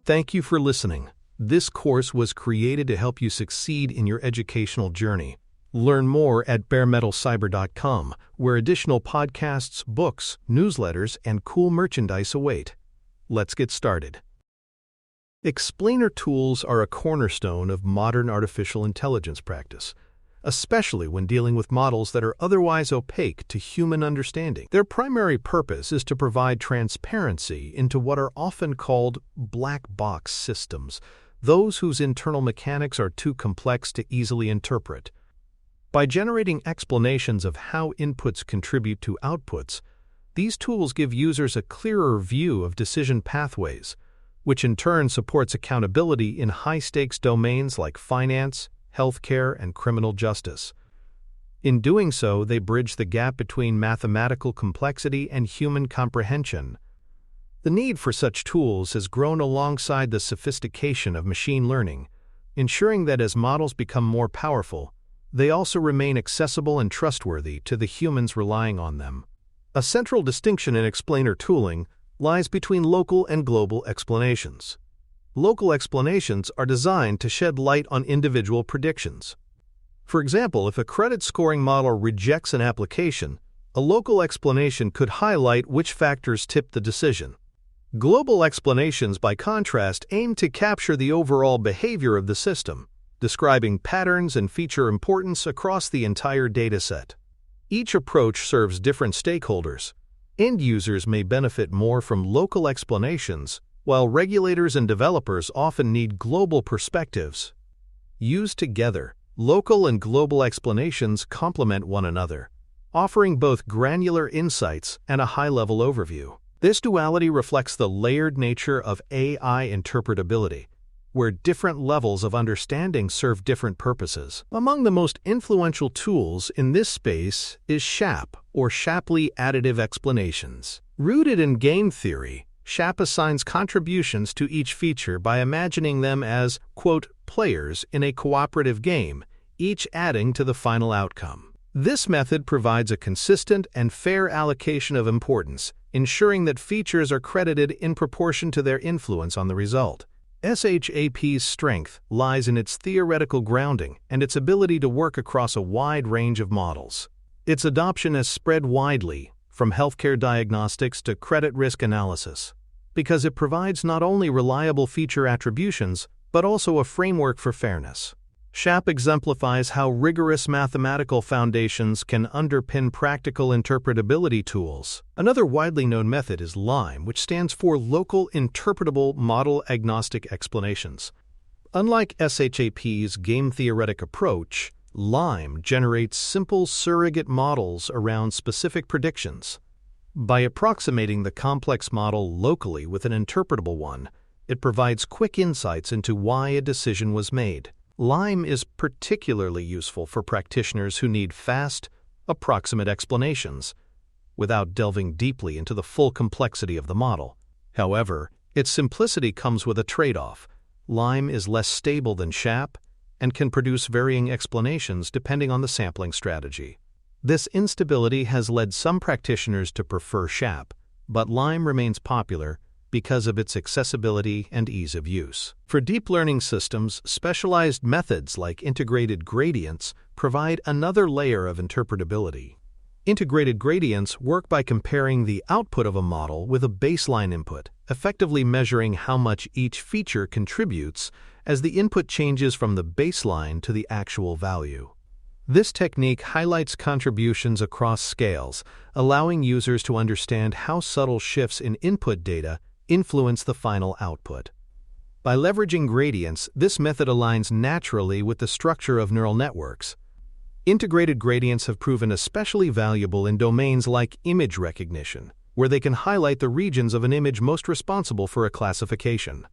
Thank you for listening. This course was created to help you succeed in your educational journey. Learn more at baremetalcyber.com, where additional podcasts, books, newsletters, and cool merchandise await. Let's get started. Explainer tools are a cornerstone of modern artificial intelligence practice, especially when dealing with models that are otherwise opaque to human understanding. Their primary purpose is to provide transparency into what are often called black box systems, those whose internal mechanics are too complex to easily interpret. By generating explanations of how inputs contribute to outputs, these tools give users a clearer view of decision pathways, which in turn supports accountability in high-stakes domains like finance, healthcare, and criminal justice. In doing so, they bridge the gap between mathematical complexity and human comprehension. The need for such tools has grown alongside the sophistication of machine learning, ensuring that as models become more powerful, they also remain accessible and trustworthy to the humans relying on them. A central distinction in explainer tooling lies between local and global explanations. Local explanations are designed to shed light on individual predictions. For example, if a credit scoring model rejects an application, a local explanation could highlight which factors tipped the decision. Global explanations, by contrast, aim to capture the overall behavior of the system, describing patterns and feature importance across the entire dataset. Each approach serves different stakeholders. End users may benefit more from local explanations, while regulators and developers often need global perspectives. Used together, local and global explanations complement one another, offering both granular insights and a high-level overview. This duality reflects the layered nature of AI interpretability, where different levels of understanding serve different purposes. Among the most influential tools in this space is SHAP, or Shapley Additive Explanations. Rooted in game theory, SHAP assigns contributions to each feature by imagining them as, quote, players in a cooperative game, each adding to the final outcome. This method provides a consistent and fair allocation of importance, ensuring that features are credited in proportion to their influence on the result. SHAP's strength lies in its theoretical grounding and its ability to work across a wide range of models. Its adoption has spread widely, from healthcare diagnostics to credit risk analysis, because it provides not only reliable feature attributions, but also a framework for fairness. SHAP exemplifies how rigorous mathematical foundations can underpin practical interpretability tools. Another widely known method is LIME, which stands for Local Interpretable Model Agnostic Explanations. Unlike SHAP's game-theoretic approach, LIME generates simple surrogate models around specific predictions. By approximating the complex model locally with an interpretable one, it provides quick insights into why a decision was made. LIME is particularly useful for practitioners who need fast, approximate explanations, without delving deeply into the full complexity of the model. However, its simplicity comes with a trade-off. LIME is less stable than SHAP and can produce varying explanations depending on the sampling strategy. This instability has led some practitioners to prefer SHAP, but LIME remains popular because of its accessibility and ease of use. For deep learning systems, specialized methods like integrated gradients provide another layer of interpretability. Integrated gradients work by comparing the output of a model with a baseline input, effectively measuring how much each feature contributes as the input changes from the baseline to the actual value. This technique highlights contributions across scales, allowing users to understand how subtle shifts in input data influence the final output. By leveraging gradients, this method aligns naturally with the structure of neural networks. Integrated gradients have proven especially valuable in domains like image recognition, where they can highlight the regions of an image most responsible for a classification.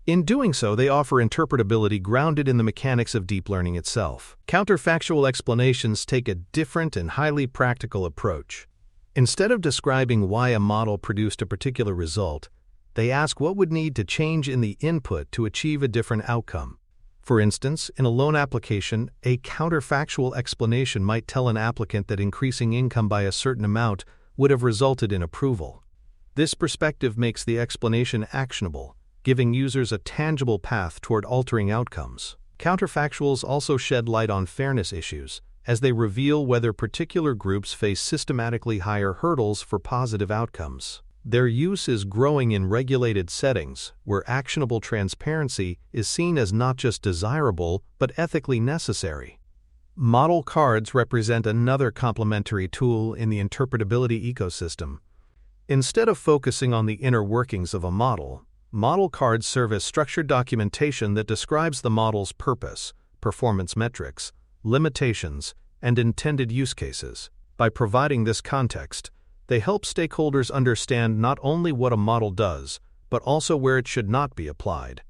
In doing so, they offer interpretability grounded in the mechanics of deep learning itself. Counterfactual explanations take a different and highly practical approach. Instead of describing why a model produced a particular result, they ask what would need to change in the input to achieve a different outcome. For instance, in a loan application, a counterfactual explanation might tell an applicant that increasing income by a certain amount would have resulted in approval. This perspective makes the explanation actionable, giving users a tangible path toward altering outcomes. Counterfactuals also shed light on fairness issues, as they reveal whether particular groups face systematically higher hurdles for positive outcomes. Their use is growing in regulated settings, where actionable transparency is seen as not just desirable but ethically necessary. Model cards represent another complementary tool in the interpretability ecosystem. Instead of focusing on the inner workings of a model cards serve as structured documentation that describes the model's purpose, performance metrics, limitations, and intended use cases. By providing this context, they help stakeholders understand not only what a model does, but also where it should not be applied.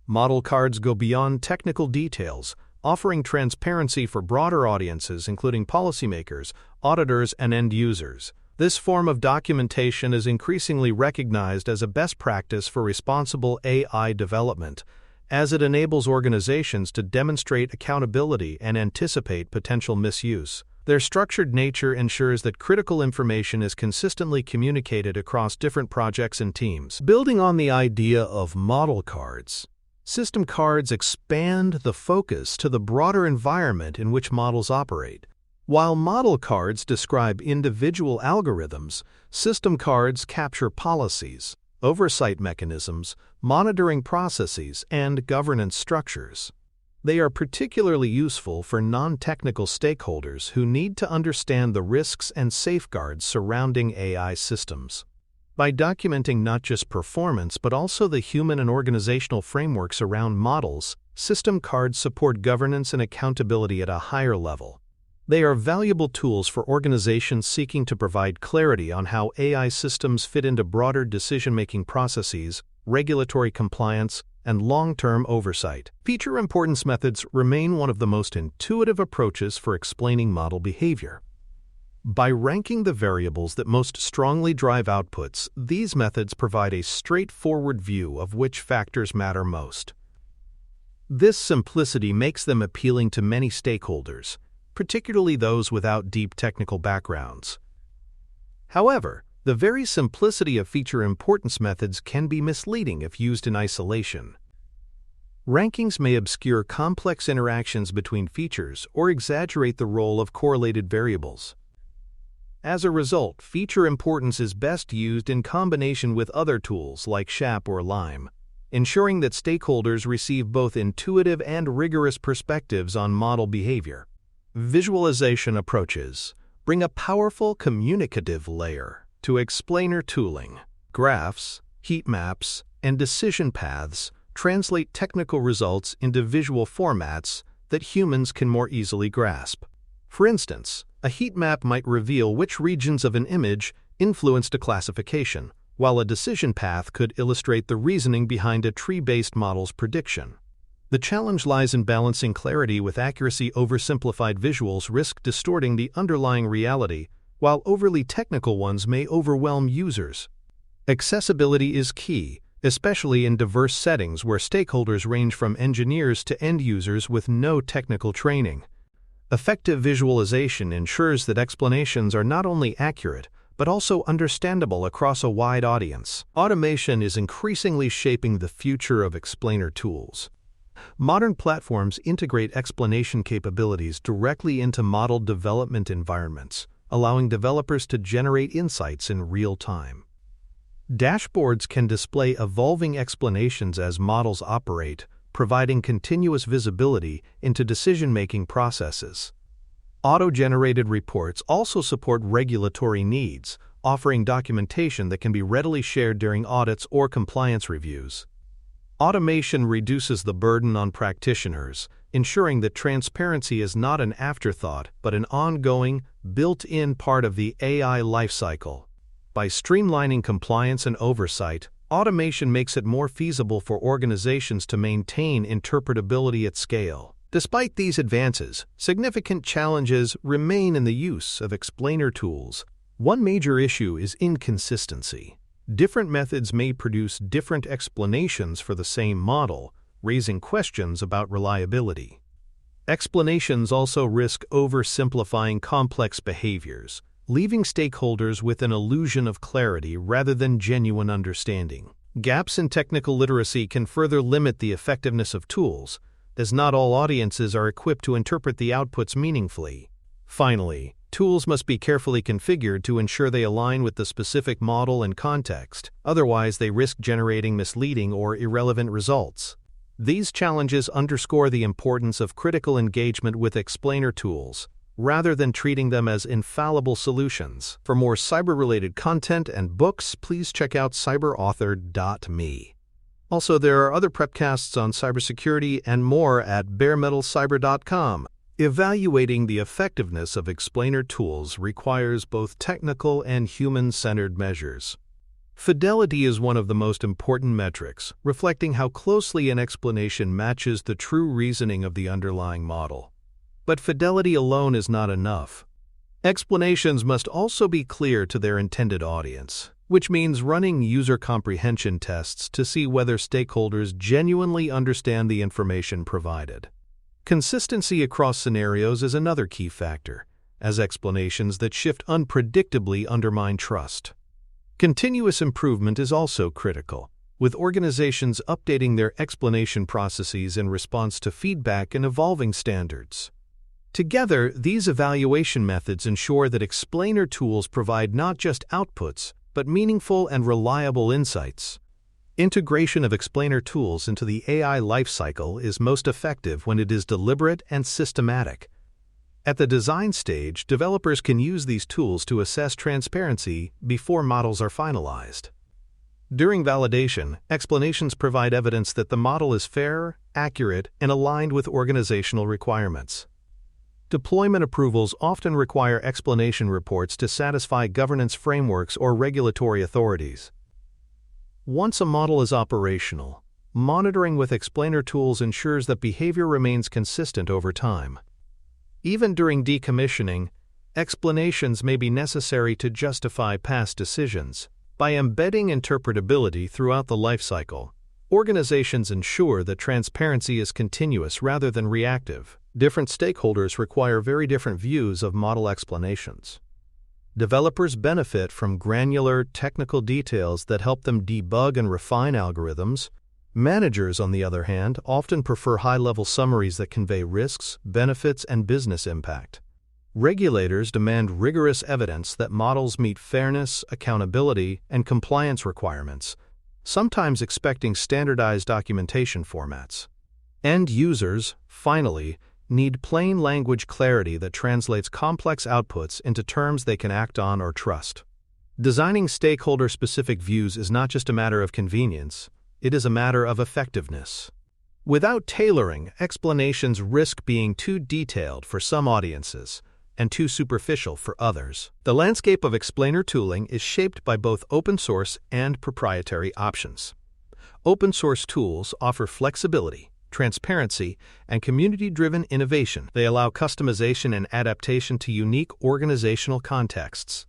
Model cards go beyond technical details, offering transparency for broader audiences including policymakers, auditors, and end users. This form of documentation is increasingly recognized as a best practice for responsible AI development, as it enables organizations to demonstrate accountability and anticipate potential misuse. Their structured nature ensures that critical information is consistently communicated across different projects and teams. Building on the idea of model cards, system cards expand the focus to the broader environment in which models operate. While model cards describe individual algorithms, system cards capture policies, oversight mechanisms, monitoring processes, and governance structures. They are particularly useful for non-technical stakeholders who need to understand the risks and safeguards surrounding AI systems. By documenting not just performance but also the human and organizational frameworks around models, system cards support governance and accountability at a higher level. They are valuable tools for organizations seeking to provide clarity on how AI systems fit into broader decision-making processes, regulatory compliance, and long-term oversight. Feature importance methods remain one of the most intuitive approaches for explaining model behavior. By ranking the variables that most strongly drive outputs, these methods provide a straightforward view of which factors matter most. This simplicity makes them appealing to many stakeholders, particularly those without deep technical backgrounds. However, the very simplicity of feature importance methods can be misleading if used in isolation. Rankings may obscure complex interactions between features or exaggerate the role of correlated variables. As a result, feature importance is best used in combination with other tools like SHAP or LIME, ensuring that stakeholders receive both intuitive and rigorous perspectives on model behavior. Visualization approaches bring a powerful communicative layer to explainer tooling. Graphs, heat maps, and decision paths translate technical results into visual formats that humans can more easily grasp. For instance, a heat map might reveal which regions of an image influenced a classification, while a decision path could illustrate the reasoning behind a tree-based model's prediction. The challenge lies in balancing clarity with accuracy. Oversimplified visuals risk distorting the underlying reality, while overly technical ones may overwhelm users. Accessibility is key, especially in diverse settings where stakeholders range from engineers to end users with no technical training. Effective visualization ensures that explanations are not only accurate, but also understandable across a wide audience. Automation is increasingly shaping the future of explainer tools. Modern platforms integrate explanation capabilities directly into model development environments, allowing developers to generate insights in real time. Dashboards can display evolving explanations as models operate, providing continuous visibility into decision-making processes. Auto-generated reports also support regulatory needs, offering documentation that can be readily shared during audits or compliance reviews. Automation reduces the burden on practitioners, ensuring that transparency is not an afterthought but an ongoing, built-in part of the AI lifecycle. By streamlining compliance and oversight, automation makes it more feasible for organizations to maintain interpretability at scale. Despite these advances, significant challenges remain in the use of explainer tools. One major issue is inconsistency. Different methods may produce different explanations for the same model, raising questions about reliability. Explanations also risk oversimplifying complex behaviors, leaving stakeholders with an illusion of clarity rather than genuine understanding. Gaps in technical literacy can further limit the effectiveness of tools, as not all audiences are equipped to interpret the outputs meaningfully. Finally, tools must be carefully configured to ensure they align with the specific model and context, otherwise they risk generating misleading or irrelevant results. These challenges underscore the importance of critical engagement with explainer tools, rather than treating them as infallible solutions. For more cyber-related content and books, please check out cyberauthor.me. Also, there are other prepcasts on cybersecurity and more at baremetalcyber.com. Evaluating the effectiveness of explainer tools requires both technical and human-centered measures. Fidelity is one of the most important metrics, reflecting how closely an explanation matches the true reasoning of the underlying model. But fidelity alone is not enough. Explanations must also be clear to their intended audience, which means running user comprehension tests to see whether stakeholders genuinely understand the information provided. Consistency across scenarios is another key factor, as explanations that shift unpredictably undermine trust. Continuous improvement is also critical, with organizations updating their explanation processes in response to feedback and evolving standards. Together, these evaluation methods ensure that explainer tools provide not just outputs, but meaningful and reliable insights. Integration of explainer tools into the AI lifecycle is most effective when it is deliberate and systematic. At the design stage, developers can use these tools to assess transparency before models are finalized. During validation, explanations provide evidence that the model is fair, accurate, and aligned with organizational requirements. Deployment approvals often require explanation reports to satisfy governance frameworks or regulatory authorities. Once a model is operational, monitoring with explainer tools ensures that behavior remains consistent over time. Even during decommissioning, explanations may be necessary to justify past decisions. By embedding interpretability throughout the lifecycle, organizations ensure that transparency is continuous rather than reactive. Different stakeholders require very different views of model explanations. Developers benefit from granular, technical details that help them debug and refine algorithms. Managers, on the other hand, often prefer high-level summaries that convey risks, benefits, and business impact. Regulators demand rigorous evidence that models meet fairness, accountability, and compliance requirements, sometimes expecting standardized documentation formats. End users, finally, need plain language clarity that translates complex outputs into terms they can act on or trust. Designing stakeholder-specific views is not just a matter of convenience, it is a matter of effectiveness. Without tailoring, explanations risk being too detailed for some audiences and too superficial for others. The landscape of explainer tooling is shaped by both open source and proprietary options. Open source tools offer flexibility, transparency, and community-driven innovation. They allow customization and adaptation to unique organizational contexts.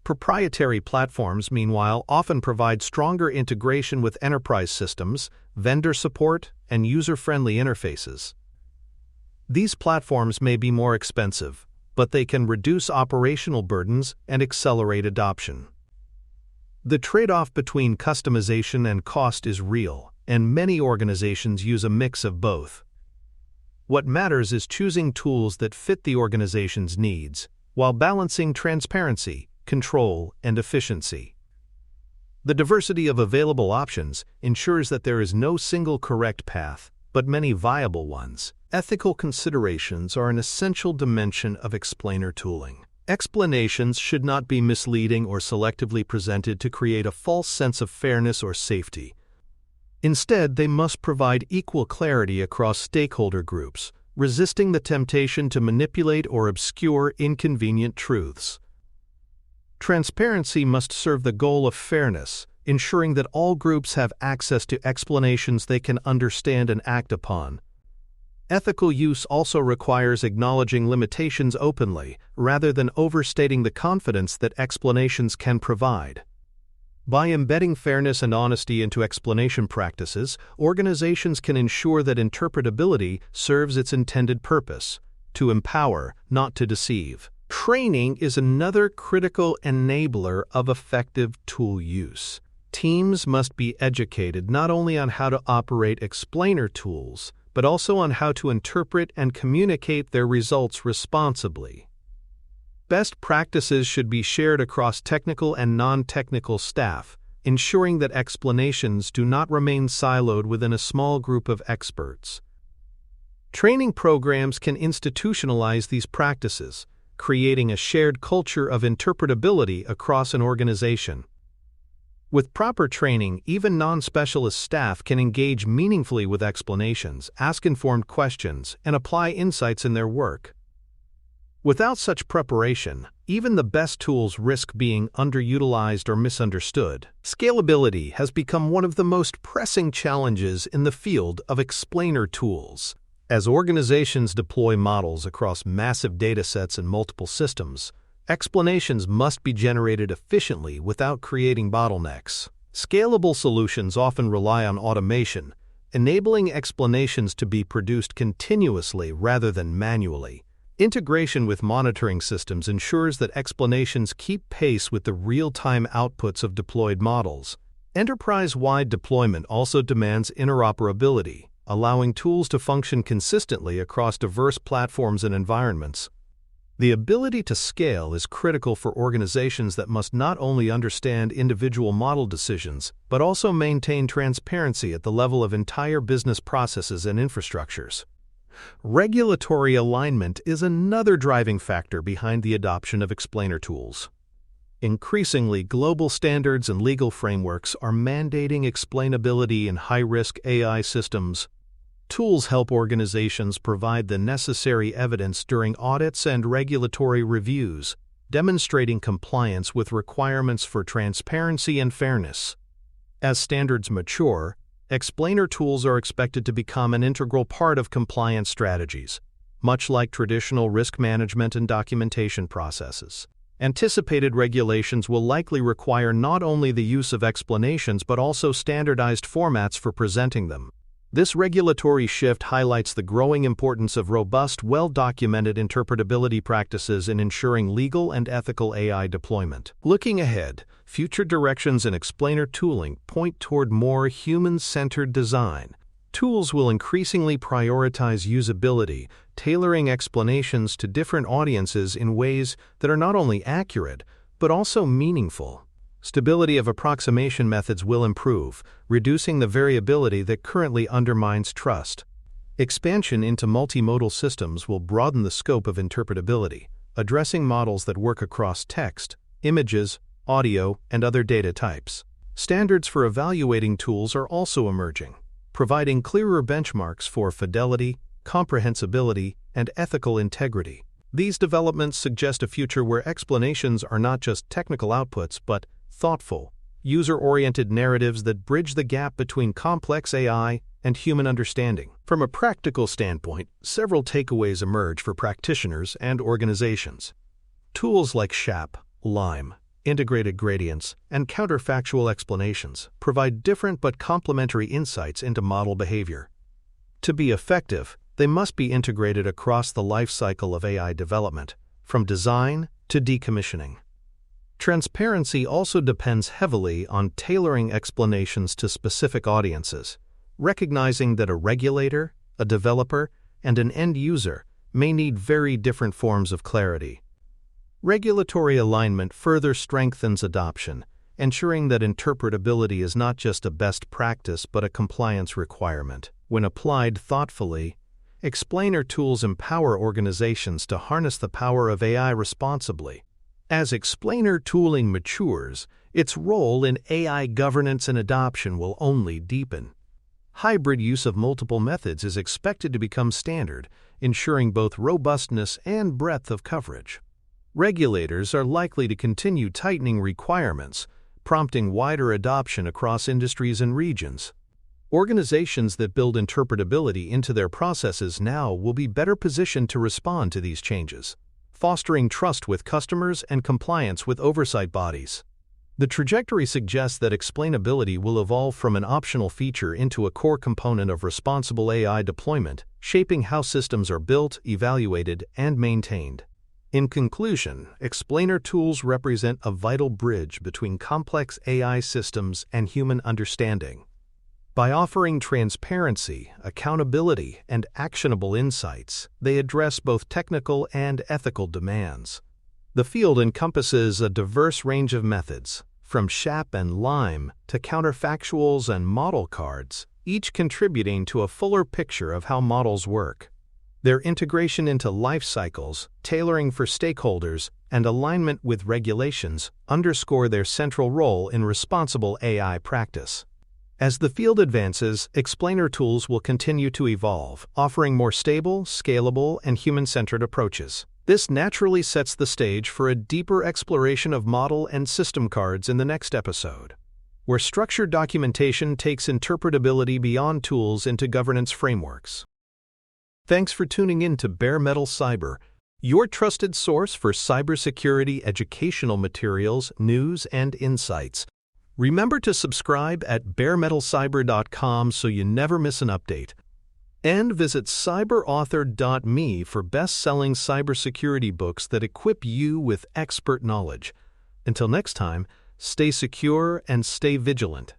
Proprietary platforms, meanwhile, often provide stronger integration with enterprise systems, vendor support, and user-friendly interfaces. These platforms may be more expensive, but they can reduce operational burdens and accelerate adoption. The trade-off between customization and cost is real, and many organizations use a mix of both. What matters is choosing tools that fit the organization's needs, while balancing transparency, control, and efficiency. The diversity of available options ensures that there is no single correct path, but many viable ones. Ethical considerations are an essential dimension of explainer tooling. Explanations should not be misleading or selectively presented to create a false sense of fairness or safety. Instead, they must provide equal clarity across stakeholder groups, resisting the temptation to manipulate or obscure inconvenient truths. Transparency must serve the goal of fairness, ensuring that all groups have access to explanations they can understand and act upon. Ethical use also requires acknowledging limitations openly, rather than overstating the confidence that explanations can provide. By embedding fairness and honesty into explanation practices, organizations can ensure that interpretability serves its intended purpose: to empower, not to deceive. Training is another critical enabler of effective tool use. Teams must be educated not only on how to operate explainer tools, but also on how to interpret and communicate their results responsibly. Best practices should be shared across technical and non-technical staff, ensuring that explanations do not remain siloed within a small group of experts. Training programs can institutionalize these practices, creating a shared culture of interpretability across an organization. With proper training, even non-specialist staff can engage meaningfully with explanations, ask informed questions, and apply insights in their work. Without such preparation, even the best tools risk being underutilized or misunderstood. Scalability has become one of the most pressing challenges in the field of explainer tools. As organizations deploy models across massive datasets and multiple systems, explanations must be generated efficiently without creating bottlenecks. Scalable solutions often rely on automation, enabling explanations to be produced continuously rather than manually. Integration with monitoring systems ensures that explanations keep pace with the real-time outputs of deployed models. Enterprise-wide deployment also demands interoperability, allowing tools to function consistently across diverse platforms and environments. The ability to scale is critical for organizations that must not only understand individual model decisions, but also maintain transparency at the level of entire business processes and infrastructures. Regulatory alignment is another driving factor behind the adoption of explainer tools. Increasingly, global standards and legal frameworks are mandating explainability in high-risk AI systems. Tools help organizations provide the necessary evidence during audits and regulatory reviews, demonstrating compliance with requirements for transparency and fairness. As standards mature, explainer tools are expected to become an integral part of compliance strategies, much like traditional risk management and documentation processes. Anticipated regulations will likely require not only the use of explanations but also standardized formats for presenting them. This regulatory shift highlights the growing importance of robust, well-documented interpretability practices in ensuring legal and ethical AI deployment. Looking ahead, future directions in explainer tooling point toward more human-centered design. Tools will increasingly prioritize usability, tailoring explanations to different audiences in ways that are not only accurate, but also meaningful. Stability of approximation methods will improve, reducing the variability that currently undermines trust. Expansion into multimodal systems will broaden the scope of interpretability, addressing models that work across text, images, audio, and other data types. Standards for evaluating tools are also emerging, providing clearer benchmarks for fidelity, comprehensibility, and ethical integrity. These developments suggest a future where explanations are not just technical outputs but thoughtful, user-oriented narratives that bridge the gap between complex AI and human understanding. From a practical standpoint, several takeaways emerge for practitioners and organizations. Tools like SHAP, LIME, integrated gradients, and counterfactual explanations provide different but complementary insights into model behavior. To be effective, they must be integrated across the life cycle of AI development, from design to decommissioning. Transparency also depends heavily on tailoring explanations to specific audiences, recognizing that a regulator, a developer, and an end user may need very different forms of clarity. Regulatory alignment further strengthens adoption, ensuring that interpretability is not just a best practice but a compliance requirement. When applied thoughtfully, explainer tools empower organizations to harness the power of AI responsibly. As explainer tooling matures, its role in AI governance and adoption will only deepen. Hybrid use of multiple methods is expected to become standard, ensuring both robustness and breadth of coverage. Regulators are likely to continue tightening requirements, prompting wider adoption across industries and regions. Organizations that build interpretability into their processes now will be better positioned to respond to these changes, fostering trust with customers and compliance with oversight bodies. The trajectory suggests that explainability will evolve from an optional feature into a core component of responsible AI deployment, shaping how systems are built, evaluated, and maintained. In conclusion, explainer tools represent a vital bridge between complex AI systems and human understanding. By offering transparency, accountability, and actionable insights, they address both technical and ethical demands. The field encompasses a diverse range of methods, from SHAP and LIME to counterfactuals and model cards, each contributing to a fuller picture of how models work. Their integration into life cycles, tailoring for stakeholders, and alignment with regulations underscore their central role in responsible AI practice. As the field advances, explainer tools will continue to evolve, offering more stable, scalable, and human-centered approaches. This naturally sets the stage for a deeper exploration of model and system cards in the next episode, where structured documentation takes interpretability beyond tools into governance frameworks. Thanks for tuning in to Bare Metal Cyber, your trusted source for cybersecurity educational materials, news, and insights. Remember to subscribe at baremetalcyber.com so you never miss an update. And visit cyberauthor.me for best-selling cybersecurity books that equip you with expert knowledge. Until next time, stay secure and stay vigilant.